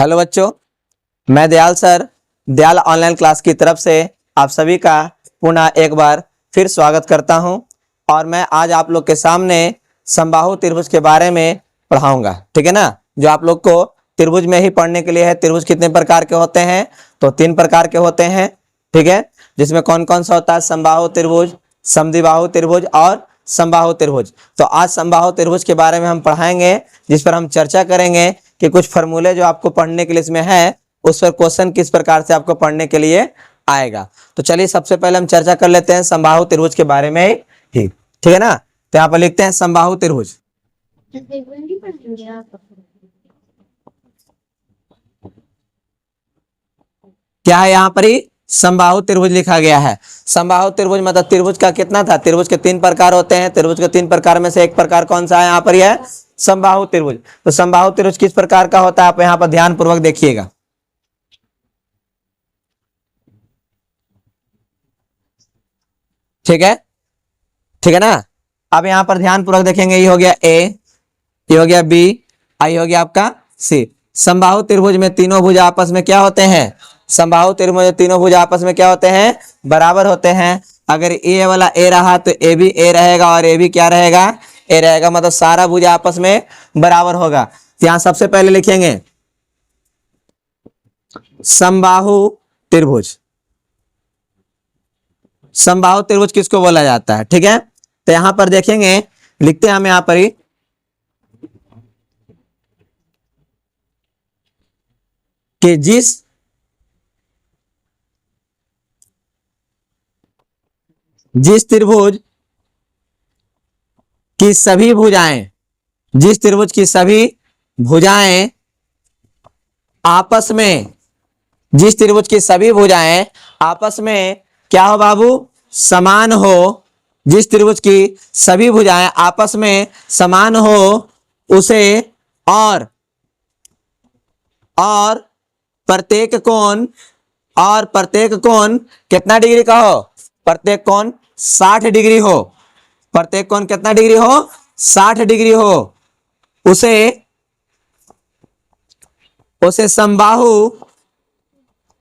Hello बच्चों, मैं Dayal sir Dayal online class की तरफ से आप सभी का पुनः एक बार फिर स्वागत करता हूं और मैं आज आप लोग के सामने समबाहु त्रिभुज के बारे में पढ़ाऊंगा। ठीक है ना। जो आप लोग को त्रिभुज में ही पढ़ने के लिए है। त्रिभुज कितने प्रकार के होते हैं? तो 3 प्रकार के होते हैं। ठीक है, जिसमें कौन कौन सा होता है? समबाहु त्रिभुज, समद्विबाहु त्रिभुज और समबाहु त्रिभुज। तो आज समबाहु त्रिभुज के बारे में हम पढ़ाएंगे, जिस पर हम चर्चा करेंगे कि कुछ फॉर्मूले जो आपको पढ़ने के लिए इसमें है, उस पर क्वेश्चन किस प्रकार से आपको पढ़ने के लिए आएगा। तो चलिए सबसे पहले हम चर्चा कर लेते हैं समबाहु त्रिभुज के बारे में ही। ठीक है ना। तो यहाँ पर लिखते हैं समबाहु त्रिभुज। क्या है यहाँ पर ही? समबाहु त्रिभुज लिखा गया है। समबाहु त्रिभुज मतलब त्रिभुज का कितना था? त्रिभुज के 3 प्रकार होते हैं। त्रिभुज के 3 प्रकार में से एक प्रकार कौन सा है? यहाँ पर है समबाहु त्रिभुज। तो समबाहु त्रिभुज किस प्रकार का होता है, आप यहाँ पर ध्यान पूर्वक देखिएगा। ठीक है, ठीक है ना। अब यहाँ पर ध्यान पूर्वक देखेंगे। ये हो गया ए, ये हो गया बी, आई हो गया आपका सी। समबाहु त्रिभुज में तीनों भुज आपस में क्या होते हैं? समबाहु त्रिभुज में तीनों भुज आपस में क्या होते हैं? बराबर होते हैं। अगर ए वाला ए रहा तो ए भी ए रहेगा और ए भी क्या रहेगा? ए रहेगा। मतलब सारा भुज आपस में बराबर होगा। तो यहाँ सबसे पहले लिखेंगे समबाहु त्रिभुज। समबाहु त्रिभुज किसको बोला जाता है? ठीक है, तो यहां पर देखेंगे, लिखते हैं हम यहां पर ही कि जिस त्रिभुज की सभी भुजाएं, जिस त्रिभुज की सभी भुजाएं आपस में, जिस त्रिभुज की सभी भुजाएं आपस में क्या हो बाबू? समान हो। जिस त्रिभुज की सभी भुजाएं आपस में समान हो उसे और प्रत्येक कोण, और प्रत्येक कोण कितना डिग्री का हो? प्रत्येक कोण 60 डिग्री हो। प्रत्येक कोण कितना डिग्री हो? 60 डिग्री हो। उसे समबाहु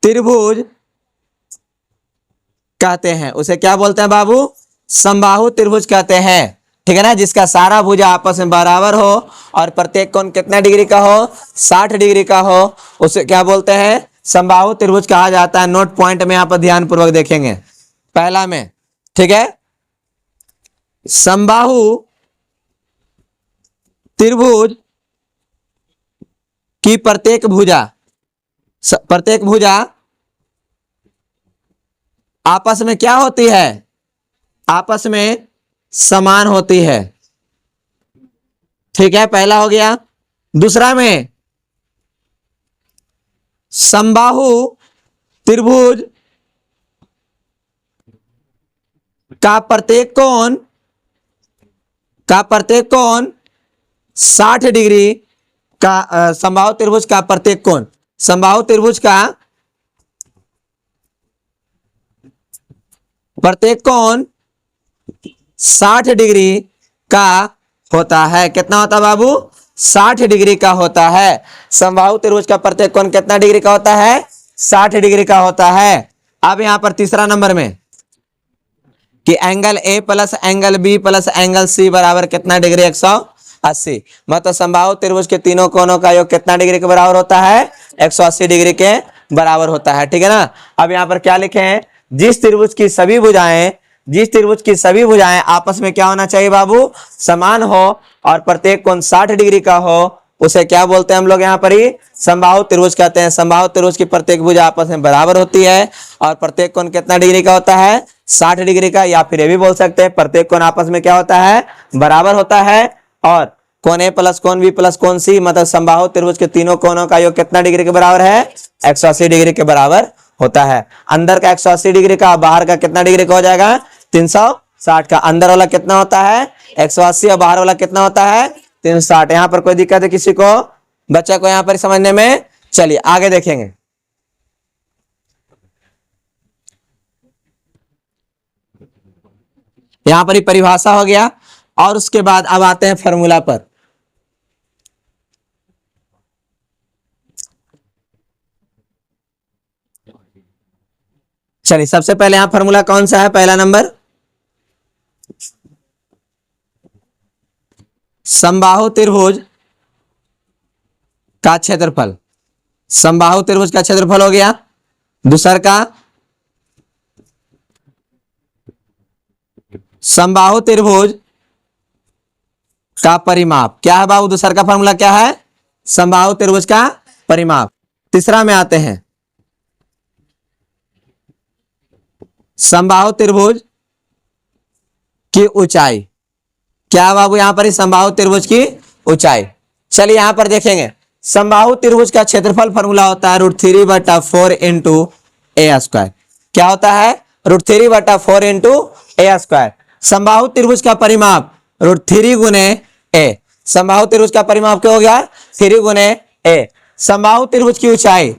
त्रिभुज कहते हैं। उसे क्या बोलते हैं बाबू? समबाहु त्रिभुज कहते हैं। ठीक है ना। जिसका सारा भुजा आपस में बराबर हो और प्रत्येक कोण कितना डिग्री का हो? 60 डिग्री का हो, उसे क्या बोलते हैं? समबाहु त्रिभुज कहा जाता है। नोट पॉइंट में यहाँ पर ध्यान पूर्वक देखेंगे। पहला में, ठीक है, समबाहु त्रिभुज की प्रत्येक भुजा आपस में क्या होती है? आपस में समान होती है। ठीक है, पहला हो गया। दूसरा में, समबाहु त्रिभुज का प्रत्येक कोण 60 डिग्री का, समबाहु त्रिभुज का प्रत्येक कोण, समबाहु त्रिभुज का प्रत्येक कोण 60 डिग्री का होता है। कितना होता है बाबू? 60 डिग्री का होता है। समबाहु त्रिभुज का प्रत्येक कोण कितना डिग्री का होता है? 60 डिग्री का होता है। अब यहां पर तीसरा नंबर में कि angle A plus angle B plus angle C बराबर कितना डिग्री? 180। मतलब समबाहु त्रिभुज के तीनों कोणों का योग कितना डिग्री के बराबर होता है? 180 डिग्री के बराबर होता है। ठीक है ना। अब यहाँ पर क्या लिखे हैं? जिस त्रिभुज की सभी भुजाएं आपस में क्या होना चाहिए बाबू? समान हो और प्रत्येक कोण 60 डिग्री का हो, उसे क्या बोलते हैं हम लोग? यहाँ पर ही समबाहु त्रिभुज कहते हैं। समबाहु त्रिभुज की प्रत्येक भुजा आपस में बराबर होती है और प्रत्येक कोण कितना डिग्री का होता है? 60 डिग्री का। या फिर ये भी बोल सकते हैं प्रत्येक कोण आपस में क्या होता है? बराबर होता है। और कोण ए प्लस कोण बी प्लस कोण सी, मतलब समबाहु त्रिभुज के तीनों कोणों का योग कितना डिग्री के बराबर है? 180 डिग्री के बराबर होता है। अंदर का 180 डिग्री का, बाहर का कितना डिग्री का हो जाएगा? 360 का। अंदर वाला कितना होता है? 180 और बाहर वाला कितना होता है? 360। यहाँ पर कोई दिक्कत है किसी को? बच्चा को यहाँ पर समझने में? चलिए आगे देखेंगे। यहां पर ही परिभाषा हो गया और उसके बाद अब आते हैं फॉर्मूला पर। चलिए सबसे पहले यहां फॉर्मूला कौन सा है, पहला नंबर समबाहु त्रिभुज का क्षेत्रफल, समबाहु त्रिभुज का क्षेत्रफल हो गया। दूसर का समबाहु त्रिभुज का परिमाप क्या है बाबू, दूसर का फॉर्मूला क्या है, समबाहु त्रिभुज का परिमाप। तीसरा में आते हैं समबाहु त्रिभुज की ऊंचाई, क्या है बाबू यहां पर ही समबाहु त्रिभुज की ऊंचाई। चलिए यहां पर देखेंगे समबाहु त्रिभुज का क्षेत्रफल फॉर्मूला होता है √3/4 इंटू ए स्क्वायर। क्या होता है, √3/4 इंटू ए स्क्वायर। समबाहु त्रिभुज का परिमाप √3 गुने ए, समबाहु त्रिभुज का परिमाप क्या हो गया 3 गुने ए। समबाहु त्रिभुज की ऊंचाई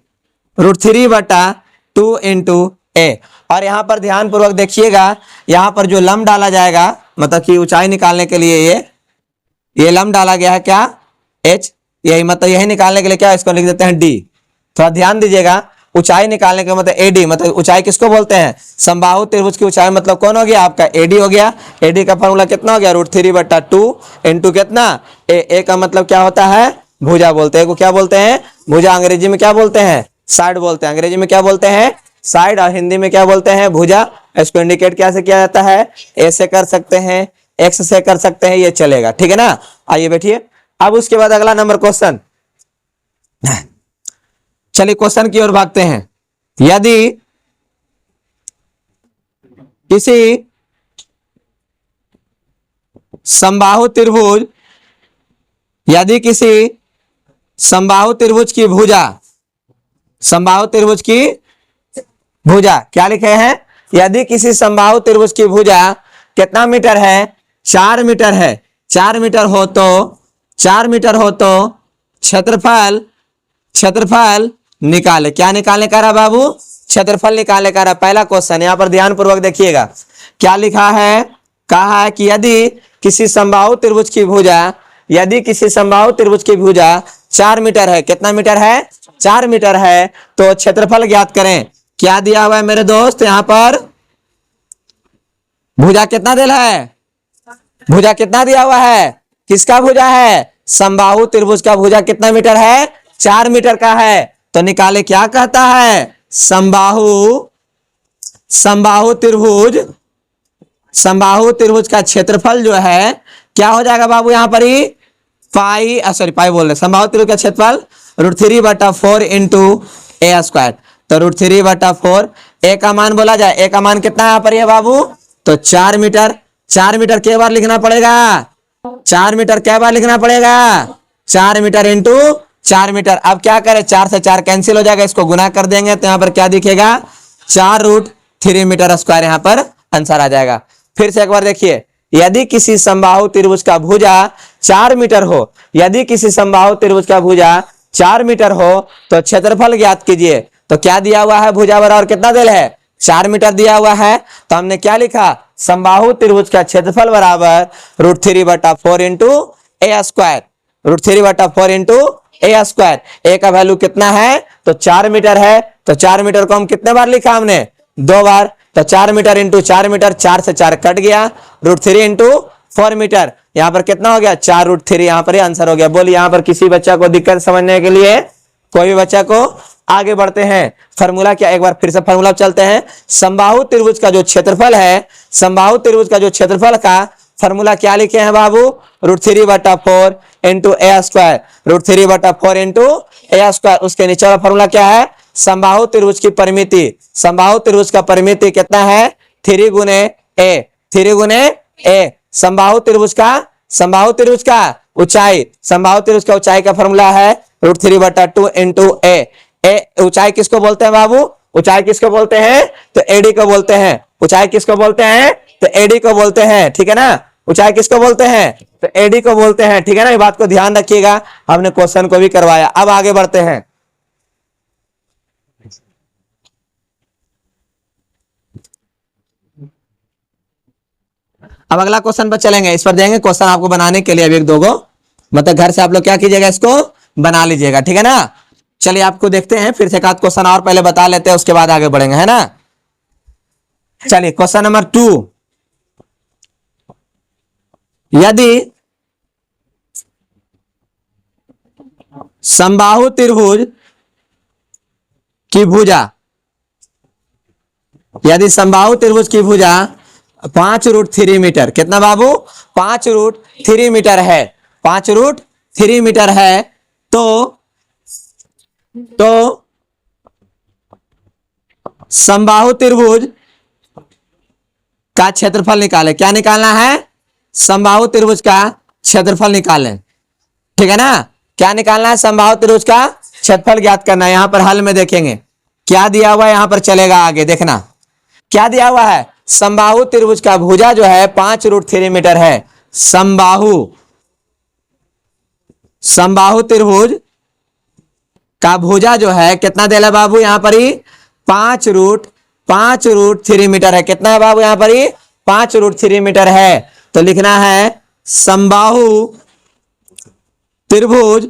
√3/2 इंटू ए। और यहां पर ध्यान पूर्वक देखिएगा, यहां पर जो लंब डाला जाएगा मतलब कि ऊंचाई निकालने के लिए ये लंब डाला गया है क्या h, यही मतलब यही निकालने के लिए क्या इसको लिख देते हैं d। थोड़ा ध्यान दीजिएगा, ऊंचाई निकालने के मतलब AD, मतलब ऊंचाई किसको बोलते हैं, समबाहु त्रिभुज की ऊंचाई मतलब कौन हो गया आपका AD हो गया। AD का फॉर्मूला कितना हो गया √3/2 इंटू कितना ए का मतलब क्या होता है भुजा बोलते हैं, को क्या बोलते हैं भुजा, अंग्रेजी में क्या बोलते हैं साइड बोलते हैं, अंग्रेजी में क्या बोलते हैं साइड, और हिंदी में क्या बोलते हैं भुजा। इसको इंडिकेट कैसे किया जाता है, ए से कर सकते हैं, एक्स से कर सकते हैं, ये चलेगा, ठीक है ना। आइए बैठिए, अब उसके बाद अगला नंबर क्वेश्चन। चलिए क्वेश्चन की ओर भागते हैं। यदि किसी समबाहु त्रिभुज, यदि किसी समबाहु त्रिभुज की भुजा, समबाहु त्रिभुज की भुजा क्या लिखे हैं, यदि किसी समबाहु त्रिभुज की भुजा कितना मीटर है 4 मीटर है, 4 मीटर हो तो 4 मीटर हो तो क्षेत्रफल निकाले। क्या निकालने का रहा बाबू, क्षेत्रफल निकालने का रहा। पहला क्वेश्चन यहां पर ध्यान पूर्वक देखिएगा, क्या लिखा है, कहा है कि यदि किसी समबाहु त्रिभुज की भुजा, यदि किसी समबाहु त्रिभुज की भुजा 4 मीटर है, कितना मीटर है 4 मीटर है, तो क्षेत्रफल ज्ञात करें। क्या दिया हुआ है मेरे दोस्त, यहां पर भुजा कितना दिया है, भुजा कितना दिया हुआ है, किसका भुजा है, समबाहु त्रिभुज का भुजा कितना मीटर है 4 मीटर का है। तो निकाले, क्या कहता है समबाहु त्रिभुज का क्षेत्रफल जो है क्या हो जाएगा बाबू, यहां पर ही पाई बोल रहे, समबाहु त्रिभुज का क्षेत्रफल √3/4 इंटू ए स्क्वायर। तो √3/4 ए का मान बोला जाए, ए का मान कितना यहाँ पर है बाबू, तो 4 मीटर। 4 मीटर के बार लिखना पड़ेगा, 4 मीटर क्या बार लिखना पड़ेगा 4 मीटर इंटू 4 मीटर। अब क्या करें, 4 से 4 कैंसिल हो जाएगा, इसको गुना कर देंगे तो यहाँ पर क्या दिखेगा 4√3 मीटर स्क्वायर, यहाँ पर आंसर आ जाएगा। फिर से एक बार देखिए, यदि किसी समबाहु त्रिभुज का भुजा 4 मीटर हो, यदि किसी समबाहु त्रिभुज का भुजा 4 मीटर हो तो क्षेत्रफल ज्ञात कीजिए। तो क्या दिया हुआ है, भुजा बराबर कितना दिल है 4 मीटर दिया हुआ है, तो हमने क्या लिखा समबाहु त्रिभुज का क्षेत्रफल बराबर √3/4 इंटू ए स्क्वायर, √3/4 इंटू ए स्क्वायर। ए का वैल्यू कितना है, तो 4 मीटर है, तो 4 मीटर को हम कितने बार लिखा हमने 2 बार, तो 4 मीटर इंटू 4 मीटर, 4 से 4 कट गया, √3 इंटू 4 मीटर, यहाँ पर कितना हो गया 4√3, यहाँ पर आंसर हो गया। बोलिए यहाँ पर किसी बच्चा को दिक्कत समझने के लिए, कोई भी बच्चा को, आगे बढ़ते हैं। फार्मूला क्या, एक बार फिर से फार्मूला चलते हैं। समबाहु त्रिभुज का जो क्षेत्रफल है, समबाहु त्रिभुज का जो क्षेत्रफल का फार्मूला क्या लिखे हैं बाबू, √3/4 इंटू ए स्क्वायर, √3/4 इंटू ए स्क्वायर। उसके नीचे वाला फार्मूला क्या है, समबाहु त्रिभुज की परिमिति, समबाहु त्रिभुज का परिमिति कितना है 3 गुने ए, 3 गुने ए। समबाहु त्रिभुज का ऊंचाई, समबाहु त्रिभुज का ऊंचाई का फार्मूला है √3/2 इंटू ए। ऊंचाई किसको बोलते हैं बाबू, ऊंचाई किसको बोलते हैं, तो एडी को बोलते हैं। ऊंचाई किसको बोलते हैं, तो एडी को बोलते हैं, ठीक है ना। ऊंचाई किसको बोलते हैं, तो एडी को बोलते हैं, ठीक है ना। ये बात को ध्यान रखिएगा, हमने क्वेश्चन को भी करवाया। अब आगे बढ़ते हैं। अब अगला क्वेश्चन पर चलेंगे, इस पर देंगे क्वेश्चन आपको बनाने के लिए अभी 1-2 गो, मतलब घर से आप लोग क्या कीजिएगा, इसको बना लीजिएगा, ठीक है ना। चलिए आपको देखते हैं, फिर से एक आध क्वेश्चन और पहले बता लेते हैं, उसके बाद आगे बढ़ेंगे, है ना। चलिए क्वेश्चन नंबर 2, यदि समबाहु त्रिभुज की भुजा, यदि समबाहु त्रिभुज की भुजा 5√3 मीटर, कितना बाबू, 5√3 मीटर है, 5√3 मीटर है, तो समबाहु त्रिभुज का क्षेत्रफल निकाले। क्या निकालना है, समबाहु त्रिभुज का क्षेत्रफल निकालें, ठीक है ना। क्या निकालना है, समबाहु त्रिभुज का क्षेत्रफल ज्ञात करना है। यहां पर हल में देखेंगे क्या दिया हुआ है, यहां पर चलेगा आगे देखना क्या दिया हुआ है। समबाहु त्रिभुज का भुजा जो है 5√3 मीटर है। समबाहु त्रिभुज का भुजा जो है कितना दे रहा बाबू, यहां पर ही 5√3 मीटर है। कितना है बाबू, यहां पर ही 5√3 मीटर है। तो लिखना है समबाहु त्रिभुज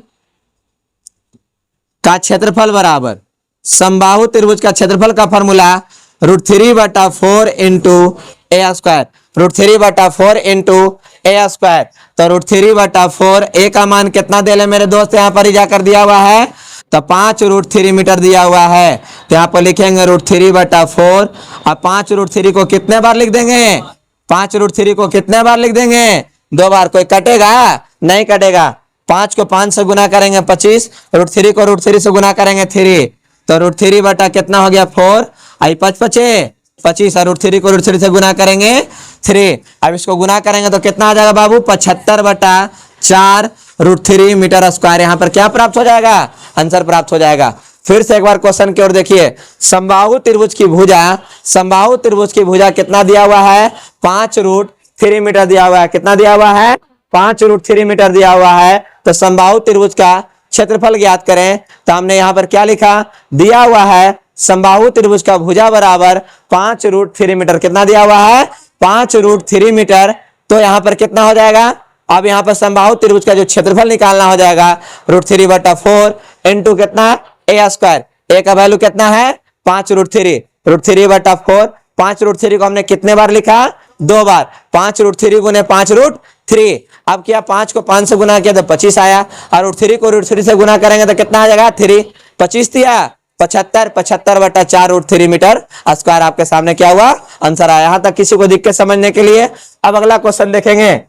का क्षेत्रफल बराबर, समबाहु त्रिभुज का क्षेत्रफल का फॉर्मूला √3/4 इंटू ए स्क्वायर, √3/4 इंटू ए स्क्वायर। तो √3/4 ए का मान कितना दे ले मेरे दोस्त, यहां पर ही जाकर दिया हुआ है, तो 5√3 मीटर दिया हुआ है। तो यहां पर लिखेंगे √3/4। अब 5√3 को कितने बार लिख देंगे, 5√3 को कितने बार लिख देंगे, 2 बार। कोई कटेगा, नहीं कटेगा। 5 को 5 से गुना करेंगे 25, √3 को √3 से गुना करेंगे 3, तो √3 बटा कितना हो गया 4, आई 5 पचे 25, और √3 को √3 से गुना करेंगे 3। अब इसको गुना करेंगे तो कितना आ जाएगा बाबू, 75/4 √3 मीटर स्क्वायर। यहाँ पर क्या प्राप्त हो जाएगा, आंसर प्राप्त हो जाएगा। फिर से एक बार क्वेश्चन की ओर देखिए। समबाहु त्रिभुज की भुजा, समबाहु त्रिभुज की भुजा कितना दिया हुआ है, 5√3 मीटर दिया हुआ है। कितना दिया हुआ है, 5√3 मीटर दिया हुआ है। तो समबाहु त्रिभुज का क्षेत्रफल ज्ञात करें। तो हमने यहां पर क्या लिखा, दिया हुआ है समबाहु त्रिभुज का भुजा बराबर 5√3 मीटर। कितना दिया हुआ है, 5√3 मीटर। तो यहां पर कितना हो जाएगा, अब यहां पर समबाहु त्रिभुज का जो क्षेत्रफल निकालना हो जाएगा √3/4 इंटू कितना, ए स्क्वायर। ए का वैल्यू कितना है, 5√3, √3/4। 5√3 को हमने कितने बार लिखा, 2 बार। 5√3 गुने 5√3। अब क्या, 5 को 5 से गुना किया तो 25 आया, और √3 को √3 से गुना करेंगे तो कितना आ जाएगा, 3, 25 दिया 75, 75/4 √3 मीटर स्क्वायर। आपके सामने क्या हुआ, आंसर आया। यहां तक किसी को दिक्कत समझने के लिए। अब अगला क्वेश्चन देखेंगे।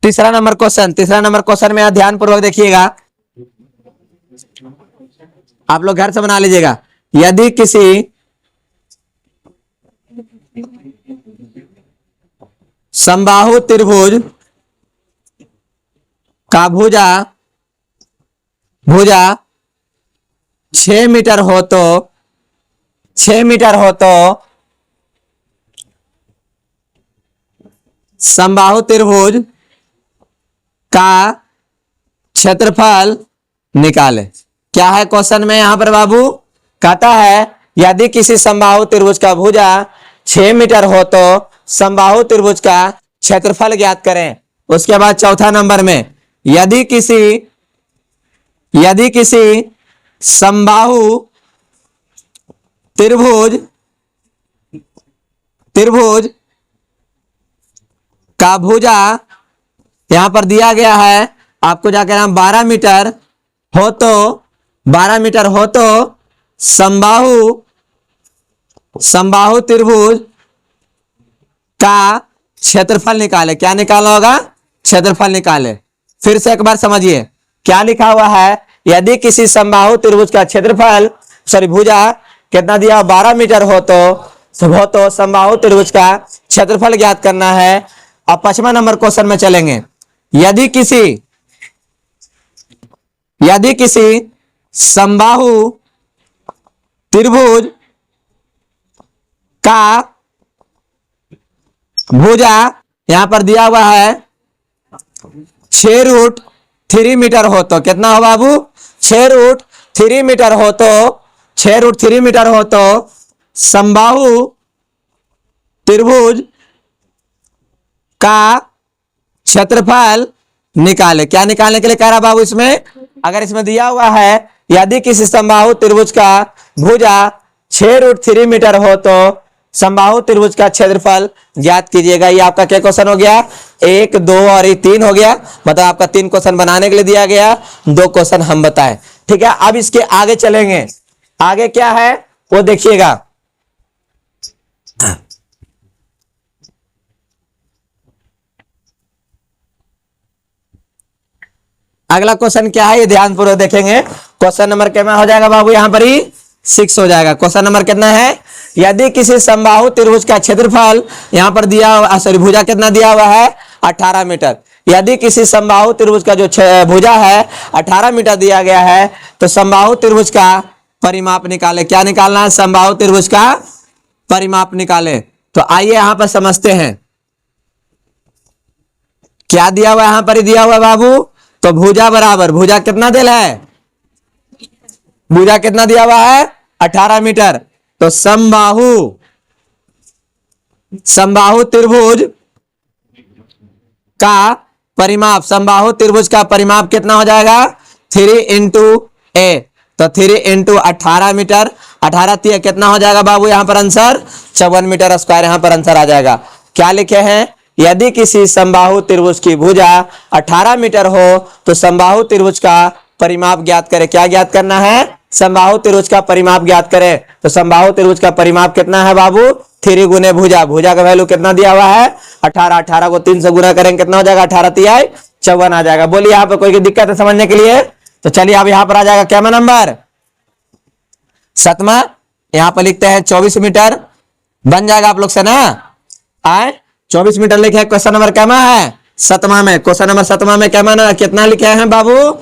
तीसरा नंबर क्वेश्चन में ध्यान पूर्वक देखिएगा, आप लोग घर से बना लीजिएगा। यदि किसी समबाहु त्रिभुज का भुजा 6 मीटर हो तो 6 मीटर हो तो समबाहु त्रिभुज का क्षेत्रफल निकाले। क्या है क्वेश्चन में यहां पर बाबू, कहता है यदि किसी समबाहु त्रिभुज का भुजा 6 मीटर हो तो समबाहु त्रिभुज का क्षेत्रफल ज्ञात करें। उसके बाद चौथा नंबर में, यदि किसी समबाहु त्रिभुज का भुजा यहां पर दिया गया है, आपको जाकर यहां 12 मीटर हो तो समबाहु त्रिभुज का क्षेत्रफल निकाले। क्या निकालना होगा, क्षेत्रफल निकाले। फिर से एक बार समझिए क्या लिखा हुआ है, यदि किसी समबाहु त्रिभुज का क्षेत्रफल भुजा कितना दिया, 12 मीटर हो तो समबाहु त्रिभुज का क्षेत्रफल ज्ञात करना है। अब 5वां नंबर क्वेश्चन में चलेंगे। यदि किसी समबाहु त्रिभुज का भुजा यहां पर दिया हुआ है 6√3 मीटर हो तो, कितना हो बाबू, 6√3 मीटर हो तो 6√3 मीटर हो तो समबाहु त्रिभुज का क्षेत्रफल निकाले। क्या निकालने के लिए कह रहा बाबू इसमें? अगर इसमें दिया हुआ है यदि किसी समबाहु त्रिभुज का भुजा 6√3 मीटर हो तो समबाहु त्रिभुज का क्षेत्रफल ज्ञात कीजिएगा। ये आपका क्या क्वेश्चन हो गया? 1, 2 और ये 3 हो गया। मतलब आपका 3 क्वेश्चन बनाने के लिए दिया गया, 2 क्वेश्चन हम बताएं। ठीक है, अब इसके आगे चलेंगे। आगे क्या है वो देखिएगा। अगला क्वेश्चन क्या है ये ध्यानपूर्वक देखेंगे। क्वेश्चन नंबर कितना हो जाएगा बाबू? यहां पर ही 6 हो जाएगा। क्वेश्चन नंबर कितना है? यदि किसी समबाहु त्रिभुज का क्षेत्रफल यहां पर दिया हुआ, सॉरी भुजा कितना दिया हुआ है? 18 मीटर। यदि किसी समबाहु त्रिभुज का जो भुजा है 18 मीटर दिया गया है तो समबाहु त्रिभुज का परिमाप निकाले। क्या निकालना है? समबाहु त्रिभुज का परिमाप निकाले। तो आइए यहां पर समझते हैं क्या दिया हुआ है। यहां पर ही दिया हुआ है बाबू, तो भुजा बराबर, भुजा कितना दिया है? भुजा कितना दिया हुआ है? 18 मीटर। तो समबाहु त्रिभुज का परिमाप, समबाहु त्रिभुज का परिमाप कितना हो जाएगा? 3 इंटू ए। तो 3 इंटू 18 मीटर, 18 3 कितना हो जाएगा बाबू? यहां पर आंसर 54 मीटर स्क्वायर यहां पर आंसर आ जाएगा। क्या लिखे हैं? यदि किसी समबाहु त्रिभुज की भुजा 18 मीटर हो तो समबाहु त्रिभुज का परिमाप ज्ञात करें। क्या ज्ञात करना है? समबाहु त्रिभुज का परिमाप ज्ञात करें। तो समबाहु त्रिभुज का परिमाप कितना है बाबू? 3 गुने भुजा। भुजा का वैल्यू कितना दिया हुआ है? 18। 18 को 3 से गुना करेंगे कितना हो जाएगा? 18 3 54 आ जाएगा। बोलिए यहाँ पे कोई दिक्कत है समझने के लिए? तो चलिए अब यहाँ पर आ जाएगा क्या नंबर? 7वां। यहाँ पर लिखते हैं 24 मीटर। बन जाएगा आप लोग से ना? आए 24 मीटर लिखे। क्वेश्चन नंबर क्या है? 7वां में। क्वेश्चन नंबर 7वां में क्या कितना लिखे हैं बाबू?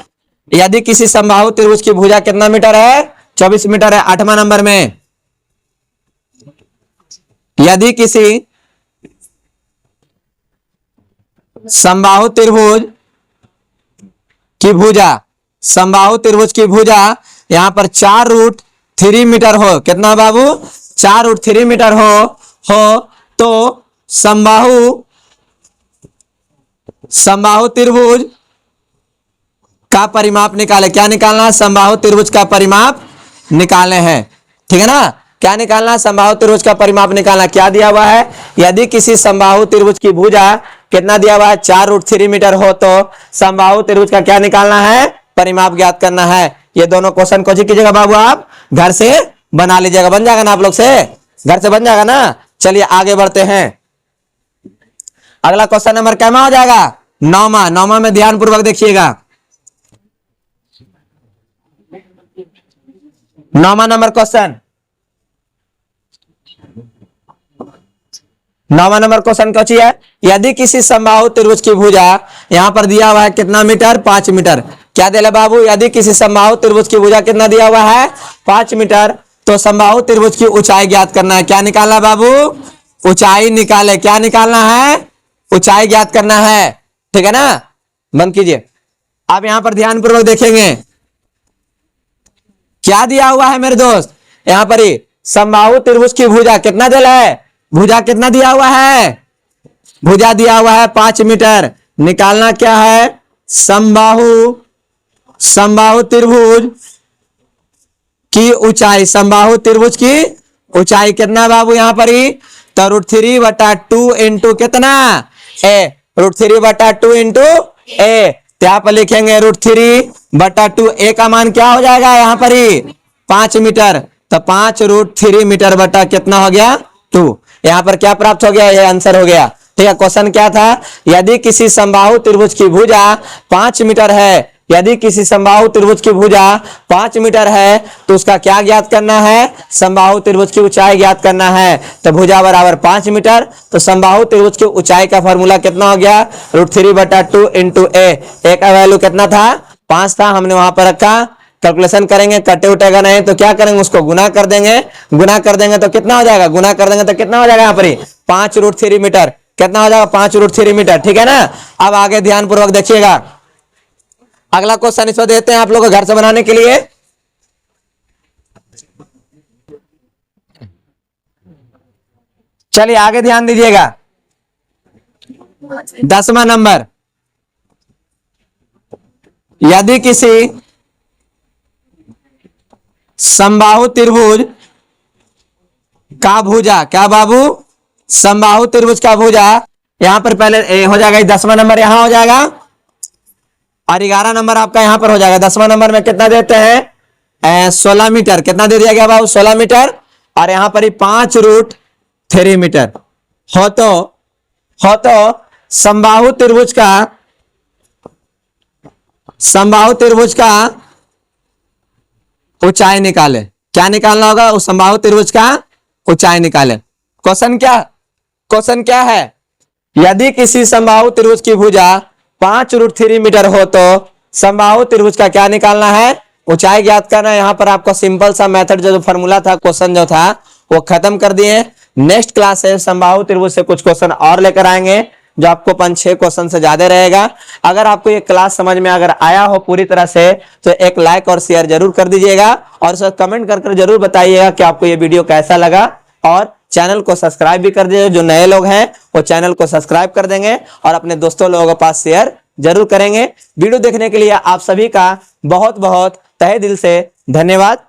यदि किसी समबाहु त्रिभुज की भुजा कितना मीटर है? 24 मीटर है। 8वां नंबर में यदि किसी समबाहु त्रिभुज की भुजा, समबाहु त्रिभुज की भुजा यहां पर 4√3 मीटर हो। कितना बाबू? 4√3 मीटर हो तो समबाहु त्रिभुज का परिमाप निकाले। क्या निकालना है? समबाहु त्रिभुज का परिमाप निकाले हैं। ठीक है ना? क्या निकालना है? समबाहु त्रिभुज का परिमाप निकालना। क्या दिया हुआ है? यदि किसी समबाहु त्रिभुज की भुजा कितना दिया हुआ है? 4√3 मीटर हो तो समबाहु त्रिभुज का क्या निकालना है? परिमाप ज्ञात करना है। ये दोनों क्वेश्चन को कीजिएगा बाबू, आप घर से बना लीजिएगा। बन जाएगा ना आप लोग से? घर से बन जाएगा ना? चलिए आगे बढ़ते हैं। अगला क्वेश्चन नंबर क्या हो जाएगा? 9वां। 9वां में ध्यानपूर्वक देखिएगा। 9वां नंबर क्वेश्चन। 9वां नंबर क्वेश्चन क्या है? यदि किसी समबाहु त्रिभुज की भुजा यहां पर दिया हुआ है कितना मीटर? 5 मीटर। क्या दिया बाबू? यदि किसी समबाहु त्रिभुज की भुजा कितना दिया हुआ है? 5 मीटर। तो समबाहु त्रिभुज की ऊंचाई ज्ञात करना है। क्या निकालना बाबू? ऊंचाई निकाले। क्या निकालना है? ऊंचाई ज्ञात करना है। ठीक है ना? बंद कीजिए। अब यहां पर ध्यानपूर्वक देखेंगे क्या दिया हुआ है मेरे दोस्त। यहां पर ही समबाहु त्रिभुज की भुजा कितना दिया है? भुजा कितना दिया हुआ है? भुजा दिया हुआ है 5 मीटर। निकालना क्या है? समबाहु त्रिभुज की ऊंचाई। समबाहु त्रिभुज की ऊंचाई कितना बाबू? यहां पर ही तो √3/2 इंटू कितना? ए। √3/2 इंटू ए। यहाँ पर लिखेंगे √3/2। ए का मान क्या हो जाएगा? यहां पर ही 5 मीटर। तो 5√3 मीटर बटा कितना हो गया? 2। यहां पर क्या प्राप्त हो गया? ये आंसर हो गया। ठीक है। क्वेश्चन क्या था? यदि किसी समबाहु त्रिभुज की भुजा 5 मीटर है, यदि किसी समबाहु त्रिभुज की भुजा 5 मीटर है तो उसका क्या ज्ञात करना है? समबाहु त्रिभुज की ऊंचाई ज्ञात करना है। तो भुजा बराबर 5 मीटर। तो समबाहु त्रिभुज की ऊंचाई का फॉर्मूला कितना हो गया? √3/2 इंटू ए। ए का वैल्यू कितना था? 5 था। हमने वहां पर रखा। कैलकुलेशन करेंगे, कटे उठेगा नहीं तो क्या करेंगे? उसको गुना कर देंगे। गुना कर देंगे तो कितना हो जाएगा? गुना कर देंगे तो कितना हो जाएगा? यहाँ पर 5√3 मीटर। कितना हो जाएगा? 5√3 मीटर। ठीक है ना? अब आगे ध्यानपूर्वक देखिएगा। अगला क्वेश्चन इसमें देते हैं आप लोगों को घर से बनाने के लिए। चलिए आगे ध्यान दीजिएगा। 10वां नंबर। यदि किसी समबाहु त्रिभुज का भुजा, क्या बाबू, समबाहु त्रिभुज का भुजा, यहां पर पहले हो जाएगा 10वां नंबर यहां हो जाएगा और 11 नंबर आपका यहां पर हो जाएगा। 10वां नंबर में कितना देते हैं 16 मीटर, कितना दे दिया गया बाबू 16 मीटर, और यहां पर ही 5√3 मीटर हो तो समबाहु त्रिभुज का ऊंचाई निकाले। क्या निकालना होगा, उस समबाहु त्रिभुज का ऊंचाई निकाले। क्वेश्चन क्या है, यदि किसी समबाहु त्रिभुज की भुजा 5√3 मीटर हो तो समबाहु त्रिभुज का क्या निकालना है, ऊंचाई ज्ञात करना है। यहां पर आपका सिंपल सा मेथड जो फॉर्मूला था, क्वेश्चन जो था वो खत्म कर दिए। नेक्स्ट क्लास है समबाहु त्रिभुज से कुछ क्वेश्चन और लेकर आएंगे जो आपको 5-6 क्वेश्चन से ज्यादा रहेगा। अगर आपको ये क्लास समझ में अगर आया हो पूरी तरह से तो एक लाइक और शेयर जरूर कर दीजिएगा और सर कमेंट कर जरूर बताइएगा कि आपको ये वीडियो कैसा लगा, और चैनल को सब्सक्राइब भी कर दीजिए। जो नए लोग हैं वो चैनल को सब्सक्राइब कर देंगे और अपने दोस्तों लोगों के पास शेयर जरूर करेंगे। वीडियो देखने के लिए आप सभी का बहुत बहुत तहे दिल से धन्यवाद।